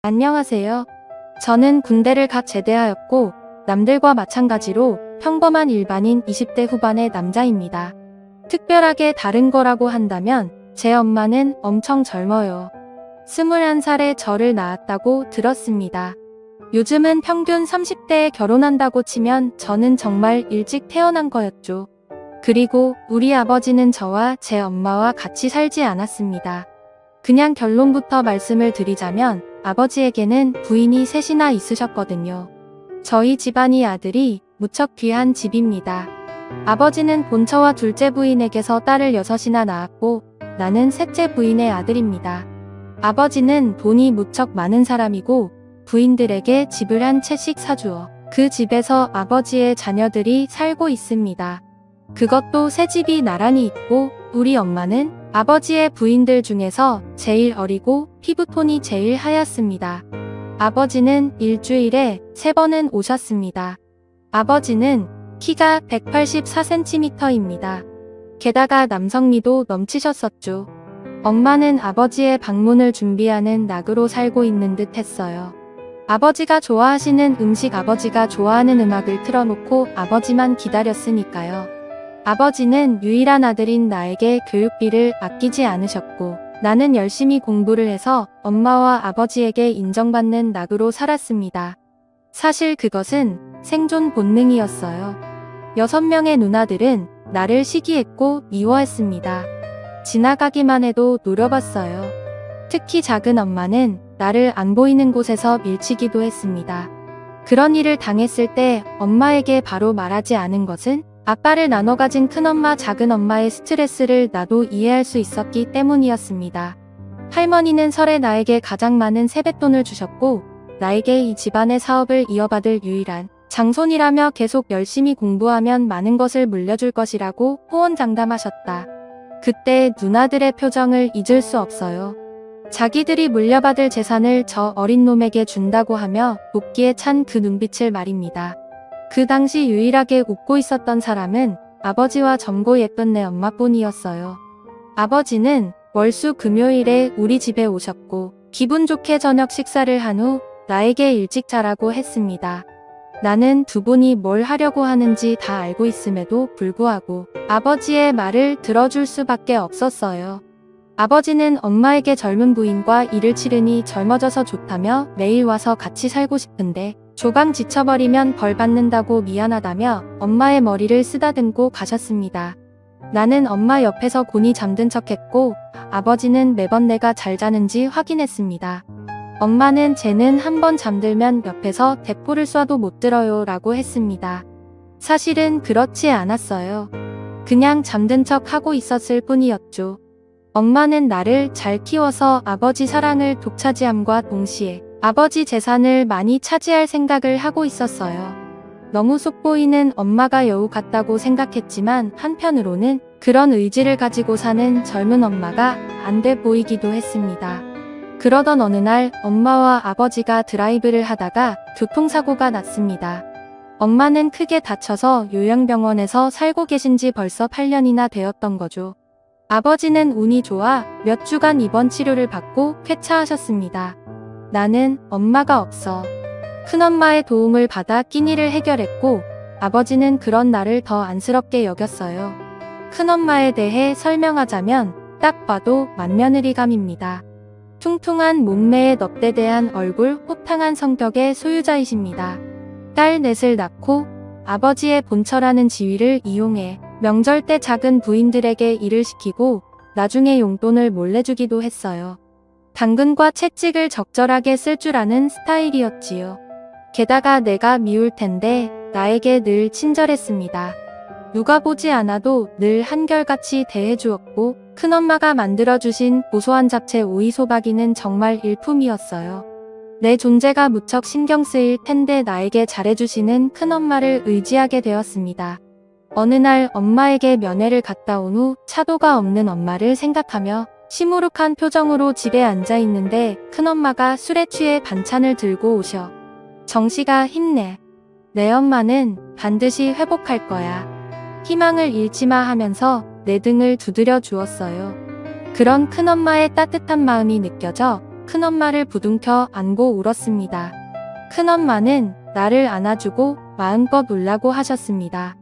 안녕하세요. 저는 군대를 갓 제대하였고 남들과 마찬가지로 평범한 일반인 20대 후반의 남자입니다. 특별하게 다른 거라고 한다면 제 엄마는 엄청 젊어요. 21살에 저를 낳았다고 들었습니다. 요즘은 평균 30대에 결혼한다고 치면 저는 정말 일찍 태어난 거였죠. 그리고 우리 아버지는 저와 제 엄마와 같이 살지 않았습니다. 그냥 결론부터 말씀을 드리자면 아버지에게는 부인이 셋이나 있으셨거든요. 저희 집안이 아들이 무척 귀한 집입니다. 아버지는 본처와 둘째 부인에게서 딸을 6이나 낳았고 나는 셋째 부인의 아들입니다. 아버지는 돈이 무척 많은 사람이고 부인들에게 집을 한 채씩 사주어 그 집에서 아버지의 자녀들이 살고 있습니다. 그것도 새 집이 나란히 있고 우리 엄마는 아버지의 부인들 중에서 제일 어리고 피부톤이 제일 하얗습니다. 아버지는 일주일에 3번은 오셨습니다. 아버지는 키가 184cm입니다. 게다가 남성미도 넘치셨었죠. 엄마는 아버지의 방문을 준비하는 낙으로 살고 있는 듯 했어요. 아버지가 좋아하시는 음식, 아버지가 좋아하는 음악을 틀어놓고 아버지만 기다렸으니까요. 아버지는 유일한 아들인 나에게 교육비를 아끼지 않으셨고 나는 열심히 공부를 해서 엄마와 아버지에게 인정받는 낙으로 살았습니다. 사실 그것은 생존 본능이었어요. 6명의 누나들은 나를 시기했고 미워했습니다. 지나가기만 해도 노려봤어요. 특히 작은 엄마는 나를 안 보이는 곳에서 밀치기도 했습니다. 그런 일을 당했을 때 엄마에게 바로 말하지 않은 것은 아빠를 나눠 가진 큰엄마, 작은엄마의 스트레스를 나도 이해할 수 있었기 때문이었습니다. 할머니는 설에 나에게 가장 많은 세뱃돈을 주셨고 나에게 이 집안의 사업을 이어받을 유일한 장손이라며 계속 열심히 공부하면 많은 것을 물려줄 것이라고 호언장담하셨다. 그때 누나들의 표정을 잊을 수 없어요. 자기들이 물려받을 재산을 저 어린 놈에게 준다고 하며 복기에 찬 그 눈빛을 말입니다. 그 당시 유일하게 웃고 있었던 사람은 아버지와 젊고 예쁜 내 엄마뿐이었어요. 아버지는 월수 금요일에 우리 집에 오셨고 기분 좋게 저녁 식사를 한 후 나에게 일찍 자라고 했습니다. 나는 두 분이 뭘 하려고 하는지 다 알고 있음에도 불구하고 아버지의 말을 들어줄 수밖에 없었어요. 아버지는 엄마에게 젊은 부인과 일을 치르니 젊어져서 좋다며 매일 와서 같이 살고 싶은데 조강 지쳐버리면 벌 받는다고 미안하다며 엄마의 머리를 쓰다듬고 가셨습니다. 나는 엄마 옆에서 곤히 잠든 척했고 아버지는 매번 내가 잘 자는지 확인했습니다. 엄마는 쟤는 한번 잠들면 옆에서 대포를 쏴도 못 들어요 라고 했습니다. 사실은 그렇지 않았어요. 그냥 잠든 척 하고 있었을 뿐이었죠. 엄마는 나를 잘 키워서 아버지 사랑을 독차지함과 동시에 아버지 재산을 많이 차지할 생각을 하고 있었어요. 너무 속보이는 엄마가 여우 같다고 생각했지만 한편으로는 그런 의지를 가지고 사는 젊은 엄마가 안 돼 보이기도 했습니다. 그러던 어느 날 엄마와 아버지가 드라이브를 하다가 교통사고가 났습니다. 엄마는 크게 다쳐서 요양병원에서 살고 계신 지 벌써 8년이나 되었던 거죠. 아버지는 운이 좋아 몇 주간 입원 치료를 받고 쾌차하셨습니다. 나는 엄마가 없어 큰엄마의 도움을 받아 끼니를 해결했고 아버지는 그런 나를 더 안쓰럽게 여겼어요. 큰엄마에 대해 설명하자면 딱 봐도 맏며느리감입니다. 퉁퉁한 몸매에 넙대대한 얼굴, 호탕한 성격의 소유자이십니다. 딸 넷을 낳고 아버지의 본처라는 지위를 이용해 명절 때 작은 부인들에게 일을 시키고 나중에 용돈을 몰래 주기도 했어요. 당근과 채찍을 적절하게 쓸 줄 아는 스타일이었지요. 게다가 내가 미울 텐데 나에게 늘 친절했습니다. 누가 보지 않아도 늘 한결같이 대해주었고 큰엄마가 만들어주신 고소한 잡채 오이소박이는 정말 일품이었어요. 내 존재가 무척 신경 쓰일 텐데 나에게 잘해주시는 큰엄마를 의지하게 되었습니다. 어느 날 엄마에게 면회를 갔다 온 후 차도가 없는 엄마를 생각하며 시무룩한 표정으로 집에 앉아 있는데 큰엄마가 술에 취해 반찬을 들고 오셔. 정씨가 힘내. 내 엄마는 반드시 회복할 거야. 희망을 잃지마 하면서 내 등을 두드려 주었어요. 그런 큰엄마의 따뜻한 마음이 느껴져 큰엄마를 부둥켜 안고 울었습니다. 큰엄마는 나를 안아주고 마음껏 울라고 하셨습니다.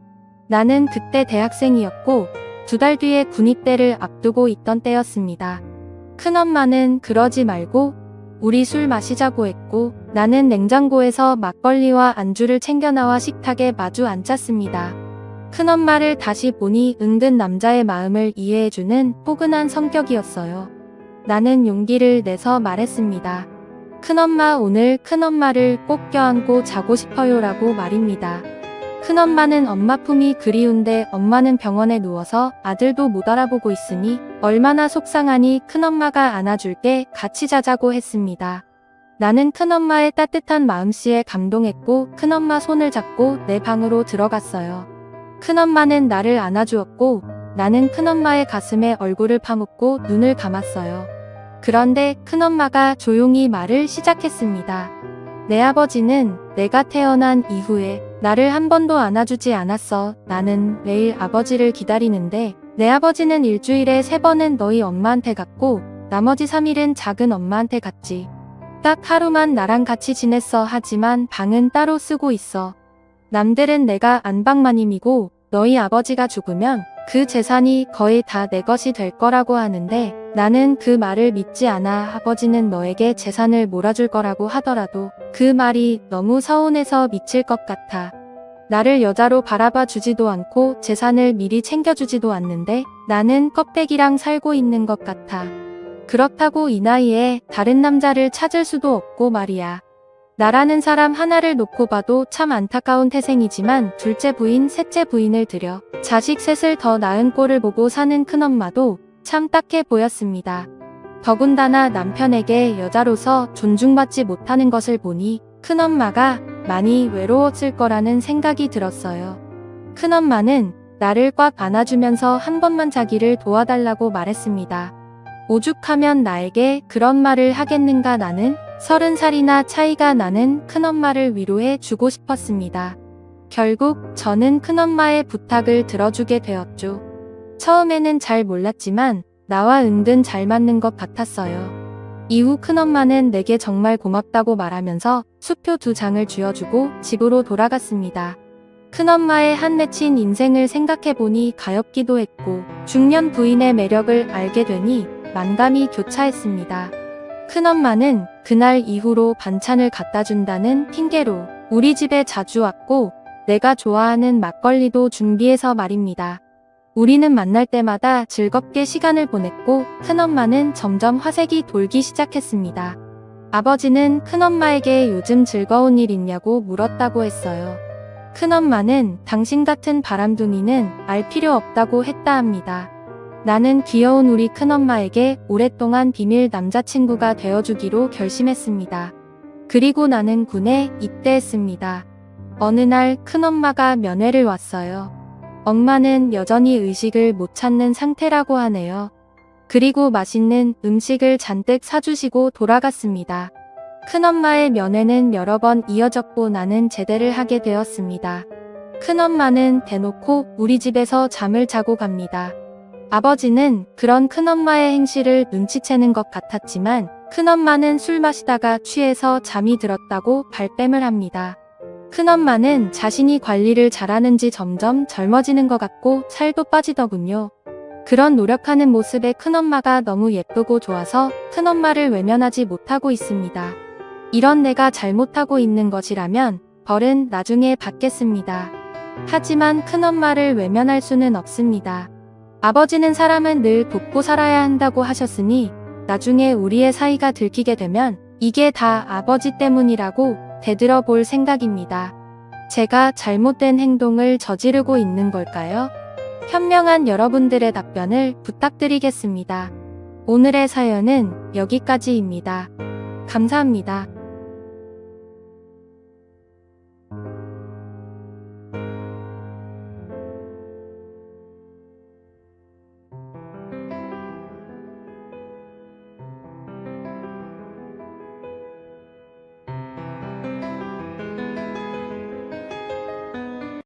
나는 그때 대학생이었고 2달 뒤에 군입대를 앞두고 있던 때였습니다. 큰엄마는 그러지 말고 우리 술 마시자고 했고 나는 냉장고에서 막걸리와 안주를 챙겨 나와 식탁에 마주 앉았습니다. 큰엄마를 다시 보니 은근 남자의 마음을 이해해주는 포근한 성격이었어요. 나는 용기를 내서 말했습니다. 큰엄마, 오늘 큰엄마를 꼭 껴안고 자고 싶어요 라고 말입니다. 큰엄마는 엄마 품이 그리운데 엄마는 병원에 누워서 아들도 못 알아보고 있으니 얼마나 속상하니 큰엄마가 안아줄게, 같이 자자고 했습니다. 나는 큰엄마의 따뜻한 마음씨에 감동했고 큰엄마 손을 잡고 내 방으로 들어갔어요. 큰엄마는 나를 안아주었고 나는 큰엄마의 가슴에 얼굴을 파묻고 눈을 감았어요. 그런데 큰엄마가 조용히 말을 시작했습니다. 내 아버지는 내가 태어난 이후에 나를 한 번도 안아주지 않았어. 나는 매일 아버지를 기다리는데 내 아버지는 일주일에 3번은 너희 엄마한테 갔고 나머지 3일은 작은 엄마한테 갔지. 딱 하루만 나랑 같이 지냈어. 하지만 방은 따로 쓰고 있어. 남들은 내가 안방마님이고 너희 아버지가 죽으면 그 재산이 거의 다 내 것이 될 거라고 하는데 나는 그 말을 믿지 않아. 아버지는 너에게 재산을 몰아줄 거라고 하더라도 그 말이 너무 서운해서 미칠 것 같아. 나를 여자로 바라봐 주지도 않고 재산을 미리 챙겨주지도 않는데 나는 껍데기랑 살고 있는 것 같아. 그렇다고 이 나이에 다른 남자를 찾을 수도 없고 말이야. 나라는 사람 하나를 놓고 봐도 참 안타까운 태생이지만 둘째 부인, 셋째 부인을 들여 자식 셋을 더 낳은 꼴을 보고 사는 큰엄마도 참 딱해 보였습니다. 더군다나 남편에게 여자로서 존중받지 못하는 것을 보니 큰엄마가 많이 외로웠을 거라는 생각이 들었어요. 큰엄마는 나를 꽉 안아주면서 한 번만 자기를 도와달라고 말했습니다. 오죽하면 나에게 그런 말을 하겠는가. 나는 30살이나 차이가 나는 큰엄마를 위로해 주고 싶었습니다. 결국 저는 큰엄마의 부탁을 들어주게 되었죠. 처음에는 잘 몰랐지만 나와 은근 잘 맞는 것 같았어요. 이후 큰엄마는 내게 정말 고맙다고 말하면서 수표 2장을 쥐어주고 집으로 돌아갔습니다. 큰엄마의 한 맺힌 인생을 생각해보니 가엾기도 했고 중년 부인의 매력을 알게 되니 만감이 교차했습니다. 큰엄마는 그날 이후로 반찬을 갖다 준다는 핑계로 우리 집에 자주 왔고 내가 좋아하는 막걸리도 준비해서 말입니다. 우리는 만날 때마다 즐겁게 시간을 보냈고 큰엄마는 점점 화색이 돌기 시작했습니다. 아버지는 큰엄마에게 요즘 즐거운 일 있냐고 물었다고 했어요. 큰엄마는 당신 같은 바람둥이는 알 필요 없다고 했다 합니다. 나는 귀여운 우리 큰엄마에게 오랫동안 비밀 남자친구가 되어주기로 결심했습니다. 그리고 나는 군에 입대했습니다. 어느 날 큰엄마가 면회를 왔어요. 엄마는 여전히 의식을 못 찾는 상태라고 하네요. 그리고 맛있는 음식을 잔뜩 사주시고 돌아갔습니다. 큰엄마의 면회는 여러 번 이어졌고 나는 제대를 하게 되었습니다. 큰엄마는 대놓고 우리 집에서 잠을 자고 갑니다. 아버지는 그런 큰엄마의 행실을 눈치채는 것 같았지만 큰엄마는 술 마시다가 취해서 잠이 들었다고 발뺌을 합니다. 큰엄마는 자신이 관리를 잘하는지 점점 젊어지는 것 같고 살도 빠지더군요. 그런 노력하는 모습에 큰엄마가 너무 예쁘고 좋아서 큰엄마를 외면하지 못하고 있습니다. 이런 내가 잘못하고 있는 것이라면 벌은 나중에 받겠습니다. 하지만 큰엄마를 외면할 수는 없습니다. 아버지는 사람은 늘 돕고 살아야 한다고 하셨으니 나중에 우리의 사이가 들키게 되면 이게 다 아버지 때문이라고 되들어 볼 생각입니다. 제가 잘못된 행동을 저지르고 있는 걸까요? 현명한 여러분들의 답변을 부탁드리겠습니다. 오늘의 사연은 여기까지입니다. 감사합니다.